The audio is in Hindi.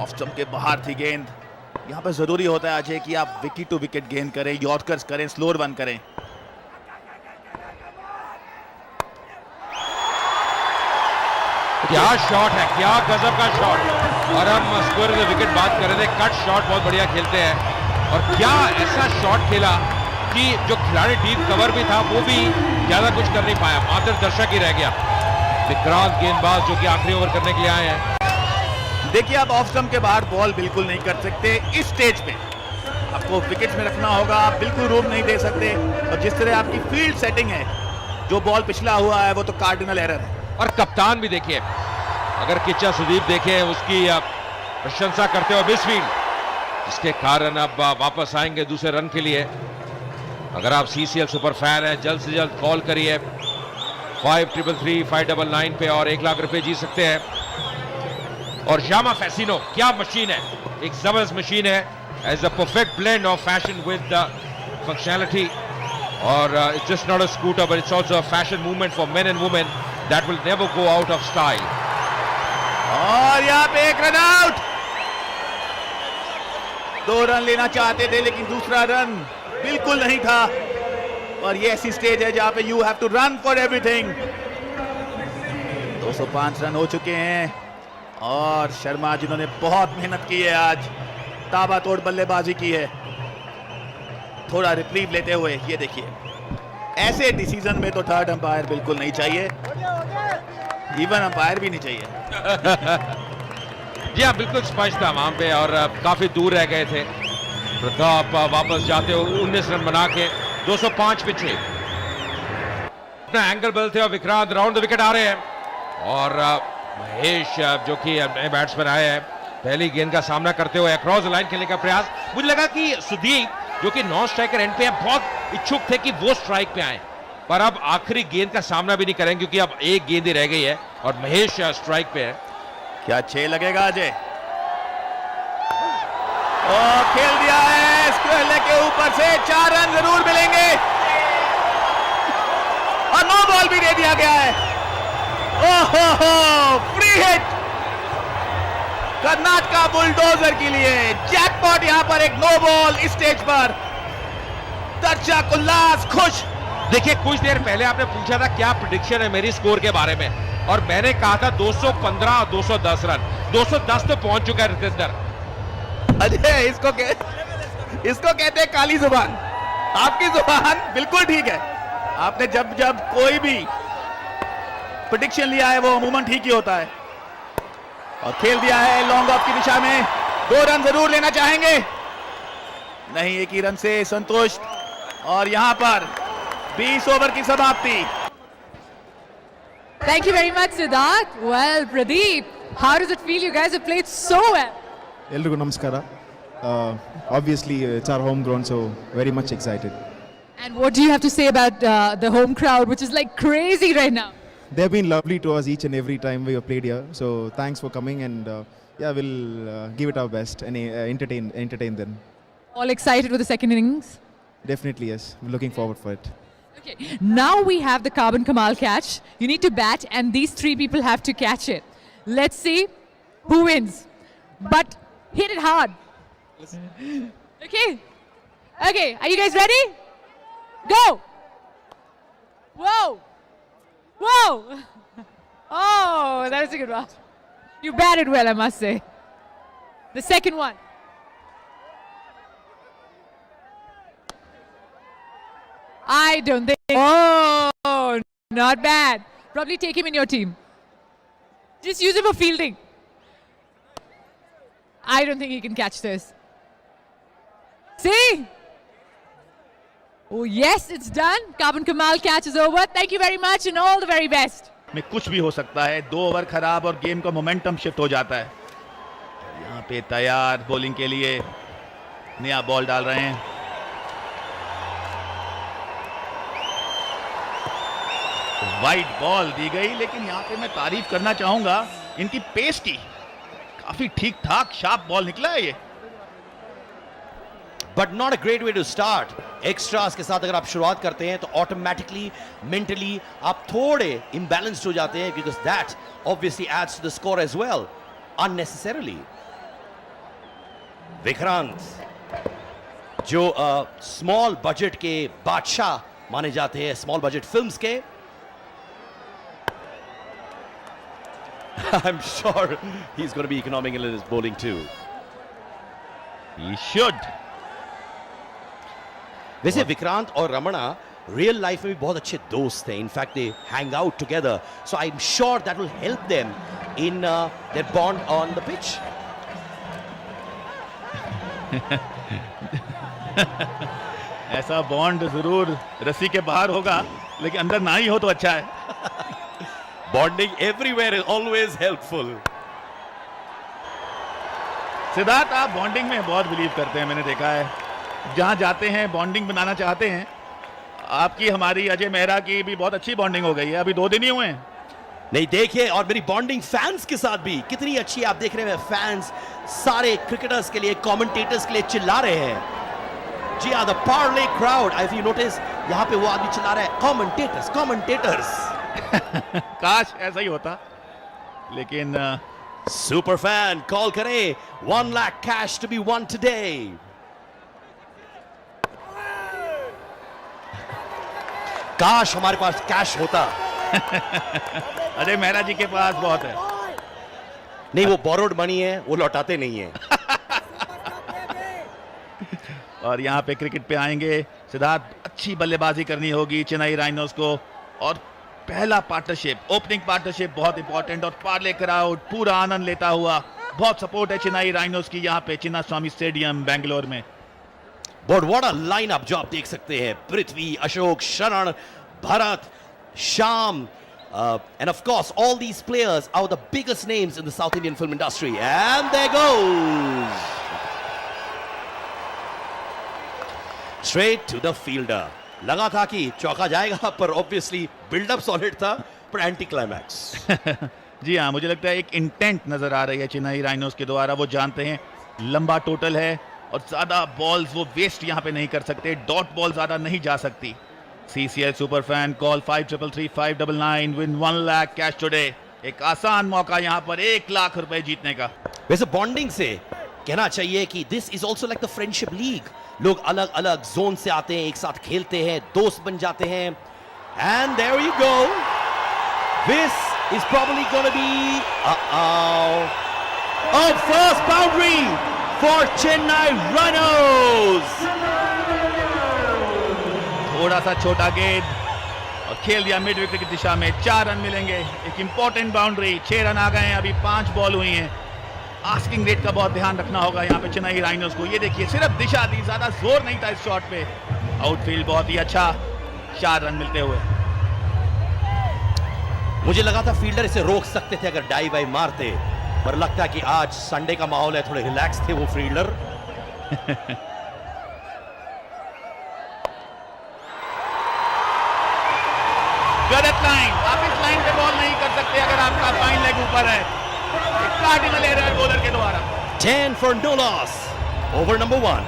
ऑफ स्टंप के बाहर थी गेंद। यहाँ पर जरूरी होता है अजय कि आप विकेट टू विकेट गेंद करें, यॉर्कर्स करें, स्लोअर वन करें। क्या शॉट है, क्या गजब का शॉट। और हम स्क्वायर से विकेट बात कर रहे थे, कट शॉट बहुत बढ़िया खेलते हैं। और क्या ऐसा शॉट खेला कि जो खिलाड़ी डीप कवर भी था वो भी ज्यादा कुछ कर नहीं पाया, मात्र दर्शक ही रह गया। विक्रांत गेंदबाज जो कि आखिरी ओवर करने के लिए आए हैं। देखिए, आप ऑफ स्टंप के बाहर बॉल बिल्कुल नहीं कर सकते इस स्टेज पे। आपको विकेट में रखना होगा, आप बिल्कुल रूम नहीं दे सकते। और जिस तरह आपकी फील्ड सेटिंग है, जो बॉल पिछला हुआ है वो तो कार्डिनल एरर है। और कप्तान भी देखिए, अगर किच्चा सुदीप देखें उसकी प्रशंसा करते हुए मिसफील्ड, जिसके कारण अब वापस आएंगे दूसरे रन के लिए। अगर आप सीसीएल सुपर फैन हैं, जल्द से जल्द कॉल करिए 5333 599 पे और 1 लाख रुपए जीत सकते हैं। और शामा फैसिनो क्या मशीन है, एक जबरदस्त मशीन है। As a perfect blend of fashion with functionality. और it's just not a scooter but it's also a fashion movement for men and women that will never go out of style. और यहाँ पे एक रन आउट। 2 रन लेना चाहते थे लेकिन दूसरा रन बिल्कुल नहीं था। और ये ऐसी स्टेज है जहां पे you have to run for everything. 205 run हो चुके हैं और शर्मा जिन्होंने बहुत मेहनत की है, आज ताबड़तोड़ बल्लेबाजी की है। थोड़ा रिप्रीव लेते हुए ये देखिए, ऐसे डिसीजन में तो थर्ड अंपायर बिल्कुल नहीं चाहिए, इवन अंपायर भी नहीं चाहिए। जी हाँ, बिल्कुल स्पष्ट था वहां पे और काफी दूर रह गए थे। प्रताप वापस जाते हुए 19 रन बना के 205 पे 6 अपना एंगल बदलते और विक्रांत राउंड द विकेट आ रहे हैं। और महेश जो कि नए बैट्समैन आए हैं, पहली गेंद का सामना करते हुए अक्रॉस द लाइन खेलने का प्रयास। मुझे लगा कि सुदीप जो कि नॉन स्ट्राइकर एंड पे बहुत इच्छुक थे कि वो स्ट्राइक पे आए, पर अब आखिरी गेंद का सामना भी नहीं करेंगे क्योंकि अब एक गेंद ही रह गई है और महेश स्ट्राइक पे है। क्या 6 लगेगा अजय? खेल दिया है स्क्वायर लेग के ऊपर से, 4 रन जरूर मिलेंगे और नो बॉल भी दे दिया गया है। ओहो, फ्री हिट कर्नाटका बुलडोजर के लिए। जैकपॉट यहां पर, एक नो बॉल इस स्टेज पर। दर्शक उल्लास, खुश। देखिए, कुछ देर पहले आपने पूछा था क्या प्रेडिक्शन है मेरी स्कोर के बारे में, और मैंने कहा था 215 और 210 रन। 210 तो पहुंच चुका है रितेंद्र। अजय, इसको कहते हैं काली जुबान। आपकी जुबान बिल्कुल ठीक है। आपने जब जब कोई भी प्रेडिक्शन लिया है वो अमूमन ठीक ही होता है। और खेल दिया है लॉन्ग ऑफ की दिशा में। 2 रन जरूर लेना चाहेंगे, नहीं 1 ही रन से संतुष्ट। और यहां पर 20 ओवर की समाप्ति। Thank you very much, Siddharth. Well, Pradeep, how does it feel? You guys have played so well. ಎಲ್ರಿಗೂ ನಮಸ್ಕಾರ. Obviously, it's our home ground, so very much excited. And what do you have to say about the home crowd, which is like crazy right now? They've been lovely to us each and every time we have played here. So thanks for coming, and yeah, we'll give it our best and entertain them. All excited for the second innings? Definitely, yes. We're looking forward for it. Okay, now we have the Carbon Kamal catch. You need to bat, and these 3 people have to catch it. Let's see who wins. But hit it hard. Okay? Okay, are you guys ready? Go! Whoa! Whoa! Oh, that is a good one. You batted well, I must say. The second one. I don't think. Oh, not bad. Probably take him in your team. Just use him for fielding. I don't think he can catch this. See? Oh, yes, it's done. Carbon Kamal catch is over. Thank you very much and all the very best. में कुछ भी हो सकता है। 2 ओवर खराब और गेम का मोमेंटम शिफ्ट हो जाता है। यहाँ पे तैयार बॉलिंग के लिए नया बॉल डाल रहे हैं। वाइड बॉल दी गई, लेकिन यहाँ पे मैं तारीफ करना चाहूंगा इनकी पेस की। काफी ठीक ठाक शार्प बॉल निकला है ये। But not a great way to start. Extras के साथ अगर आप शुरुआत करते हैं तो ऑटोमेटिकली मेंटली आप थोड़े इम्बैलेंस्ड हो जाते हैं, because that obviously adds to the score as well unnecessarily. Vikrant, जो स्मॉल बजट के बादशाह माने जाते हैं, स्मॉल बजट फिल्म्स के. I'm sure he's going to be economical in his bowling too. He should. वैसे विक्रांत और रमणा रियल लाइफ में भी बहुत अच्छे दोस्त हैं. In fact they hang out together, so I am sure that will help them in their bond on the pitch. ऐसा बॉन्ड जरूर रस्सी के बाहर होगा, लेकिन अंदर ना ही हो तो अच्छा है. Bonding everywhere is always helpful. Siddharth, आप बॉन्डिंग में बहुत बिलीव करते हैं, मैंने देखा है. जहां जाते हैं बॉन्डिंग बनाना चाहते हैं. आपकी हमारी अजय मेहरा की भी बहुत अच्छी बॉन्डिंग हो गई है, अभी 2 दिन ही हुए हैं. नहीं देखिए, और मेरी बॉन्डिंग फैंस के साथ भी कितनी अच्छी है. आप देख रहे हैं फैंस सारे क्रिकेटर्स के लिए, कमेंटेटर्स के लिए चिल्ला रहे हैं. जी हाँ, the Parle crowd. If you notice, यहाँ पे वो आदमी चिल्ला रहा है, कमेंटेटर्स कमेंटेटर्स. काश ऐसा ही होता, लेकिन सुपर फैन कॉल करे. 1 lakh cash to be won today. काश हमारे पास कैश होता. अजय मेहरा जी के पास बहुत है. नहीं, वो बोरोड मनी है, वो लौटाते नहीं है. और यहाँ पे क्रिकेट पे आएंगे सिद्धार्थ. अच्छी बल्लेबाजी करनी होगी चेन्नई राइनोस को, और पहला पार्टनरशिप, ओपनिंग पार्टनरशिप बहुत इंपॉर्टेंट. और पार्ले क्राउड पूरा आनंद लेता हुआ. बहुत सपोर्ट है चेन्नई राइनोस की यहाँ पे चिन्ना स्वामी स्टेडियम बेंगलोर में. बट व्हाट अ लाइनअप जो आप देख सकते हैं. पृथ्वी, अशोक, शरण, Bharat, Shyam, and of course all these players are the biggest names in the South Indian film industry. And there goes straight to the fielder. लगा था कि चौका जाएगा, पर ऑब्वियसली बिल्डअप सॉलिड था, पर एंटी क्लाइमैक्स. जी हाँ, मुझे लगता है एक इंटेंट नजर आ रही है चेन्नई राइनोस के द्वारा. वो जानते हैं लंबा टोटल है और ज्यादा बॉल्स वो वेस्ट यहाँ पे नहीं कर सकते. डॉट बॉल ज्यादा नहीं जा सकती. CCL super fan call 5333-599 win 1 lakh cash today. एक आसान मौका यहाँ पर 1 लाख रुपए जीतने का. वैसे बॉन्डिंग से कहना चाहिए कि this is also like the friendship league. लोग अलग अलग जोन से आते हैं, एक साथ खेलते हैं, दोस्त बन जाते हैं. And there you go. This is probably gonna be first boundary for Chennai Rhinos. थोड़ा सा छोटा गेंद और खेल दिया मिड विकेट की दिशा में. 4 रन मिलेंगे. एक इंपॉर्टेंट बाउंड्री. 6 रन आ गए हैं, अभी 5 बॉल हुई हैं. आस्किंग रेट का बहुत ध्यान रखना होगा यहाँ पे चेन्नई राइनोस को. ये देखिए, सिर्फ दिशा दी, ज्यादा जोर नहीं था इस शॉट पे. आउटफील्ड बहुत ही अच्छा. 4 रन मिलते हुए. मुझे लगा था फील्डर इसे रोक सकते थे अगर डाई बाई मारते, पर लगता है कि आज संडे का माहौल है, थोड़े रिलैक्स थे वो फील्डर. गलत लाइन. आप इस लाइन पे बॉल नहीं कर सकते अगर आपका फाइन लेग ऊपर है. कार्डिनल एरर बॉलर के द्वारा. 10 for no loss. Over number 1.